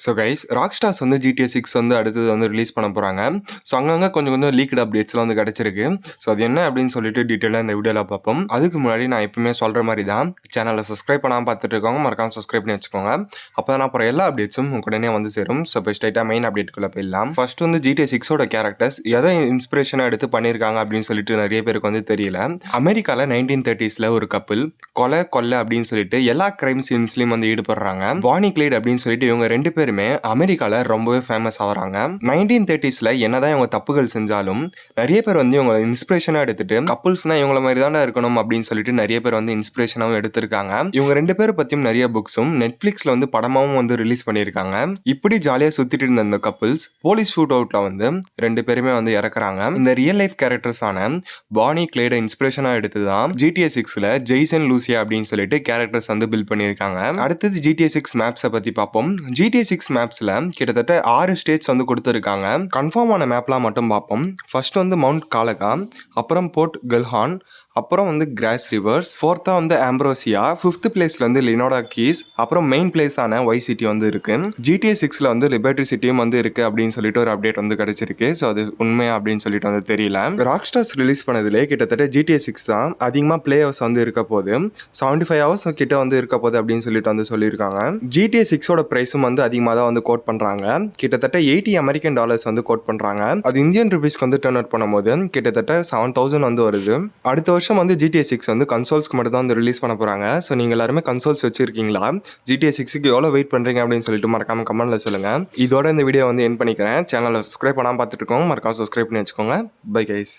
So guys, rockstars வந்து GTA 6 வந்து அடுத்தது வந்து ரிலீஸ் பண்ண போகிறாங்க. ஸோ அங்கங்கே கொஞ்சம் கொஞ்சம் லீக்டு அப்டேட்ஸ்லாம் வந்து கிடச்சிருக்கு. ஸோ அது என்ன அப்படின்னு சொல்லிட்டு டீட்டெயிலாக இந்த வீடியோவில் பார்ப்போம். அதுக்கு முன்னாடி நான் எப்பவுமே சொல்கிற மாதிரி தான், சேனலை சப்ஸ்கிரைப் பண்ணாமல் பார்த்துட்டு இருக்கவங்க மறக்காமல் சப்ஸ்கிரைப் பண்ணி வச்சுக்கோங்க. அப்போ தான் அப்புறம் எல்லா அப்டேட்ஸும் உடனே வந்து சேரும். ஸோ இப்போ ஸ்ட்ரைட்டாக மெயின் அப்டேட்டுக்குள்ளே போயிடலாம். ஃபர்ஸ்ட் வந்து GTA 6ஓட கேரக்டர்ஸ் எதை இன்ஸ்பிரேஷனாக எடுத்து பண்ணியிருக்காங்க அப்படின்னு சொல்லிட்டு நிறைய பேருக்கு வந்து தெரியல. அமெரிக்காவில் 1930s ஒரு கப்பிள் கொலை அப்படின்னு சொல்லிட்டு எல்லா கிரைம் சீன்ஸ்லையும் வந்து ஈடுபடுறாங்க. பானி கிளைட் அப்படின்னு சொல்லிட்டு இவங்க ரெண்டு பேருமே அமெரிக்கால ரொம்பவே ஃபேமஸ் ஆகிறாங்க. 1930sல என்னதான் இவங்க தப்புகள் செஞ்சாலும் நிறைய பேர் வந்து இவங்க இன்ஸ்பிரேஷனா எடுத்துட்டு கப்புள்ஸ்னா இவங்கள மாதிரி தான் இருக்கணும் அப்படின்னு சொல்லிட்டு நிறைய பேர் வந்து இன்ஸ்பிரேஷனாகவும் எடுத்திருக்காங்க. இவங்க ரெண்டு பேரை பத்தியும் நிறைய புக்ஸும் நெட்ஃபிளிக்ஸ்ல வந்து படமாவும் வந்து ரிலீஸ் பண்ணியிருக்காங்க. இப்படி ஜாலியா சுத்திட்டு இருந்த இந்த கப்புள்ஸ் போலீஸ் ஷூட் அவுட்ல வந்து ரெண்டு பேருமே வந்து இறக்குறாங்க. இந்த ரியல் லைஃப் கேரக்டர்ஸான பானி கிளைட இன்ஸ்பிரேஷனா எடுத்துதான் GTA 6ல ஜெய்சன் லூசியா அப்படின்னு சொல்லிட்டு கேரக்டர்ஸ் வந்து பில்ட் பண்ணியிருக்காங்க. அடுத்தது GTA 6 மேப்ஸை பத்தி பார்ப்போம். GTA 6 மேப்ஸ்ல கிட்டத்தட்ட 6 ஸ்டேட்ஸ் வந்து கொடுத்துருக்காங்க. கன்ஃபார்மான மேப்லாம் மட்டும் பார்ப்போம். ஃபர்ஸ்ட் வந்து மவுண்ட் காலகா, அப்புறம் போர்ட் கல்ஹான், அப்புறம் வந்து கிராஸ் ரிவர்ஸ், ஃபோர்த்தா வந்து ஆம்ப்ரோசியா, ஃபிஃப்த் பிளேஸ்ல வந்து லினோடா கீஸ், அப்புறம் மெயின் பிளேஸான ஒய் சிட்டி வந்து இருக்கு. GTA 6ல வந்து லிபர்ட்டி சிட்டியும் வந்து இருக்கு அப்படின்னு சொல்லிட்டு ஒரு அப்டேட் வந்து கிடைச்சிருக்கு. ஸோ அது உண்மையா அப்படின்னு சொல்லிட்டு வந்து தெரியல. ராக்ஸ்டார்ஸ் ரிலீஸ் பண்ணதுலே கிட்டத்தட்ட GTA 6 தான் அதிகமாக பிளே ஹவர்ஸ் வந்து இருக்க போது 75 ஹவர்ஸ் கிட்ட வந்து இருக்க போகுது அப்படின்னு சொல்லிட்டு வந்து சொல்லியிருக்காங்க. GTA 6ஓட பிரைஸும் வந்து அதிகமாக தான் வந்து கோட் பண்றாங்க. கிட்டத்தட்ட $80 வந்து கோட் பண்றாங்க. அது இந்தியன் ருபீஸ்க்கு வந்து டர்ன் அவுட் பண்ணும்போது கிட்டத்தட்ட 7000 வந்து வருது. அடுத்த வருஷம் வந்து GTA 6 வந்து கன்சோல்ஸ்க்கு மட்டும் தான் வந்து ரிலீஸ் பண்ண போறாங்க. ஸோ நீங்க எல்லாருமே கன்சோல்ஸ் வச்சிருக்கீங்களா? GTA 6க்கு எவ்வளோ வெயிட் பண்றீங்க அப்படின்னு சொல்லிட்டு மறக்காம கமெண்ட்ல சொல்லுங்க. இதோட இந்த வீடியோ வந்து எண்ட் பண்ணிக்கிறேன். சேனலை சப்ஸ்கிரைப் பண்ணாம பார்த்துட்டு இருக்கோங்க, மறக்காம சப்ஸ்கிரைப் பண்ணி வச்சுக்கோங்க. Bye guys.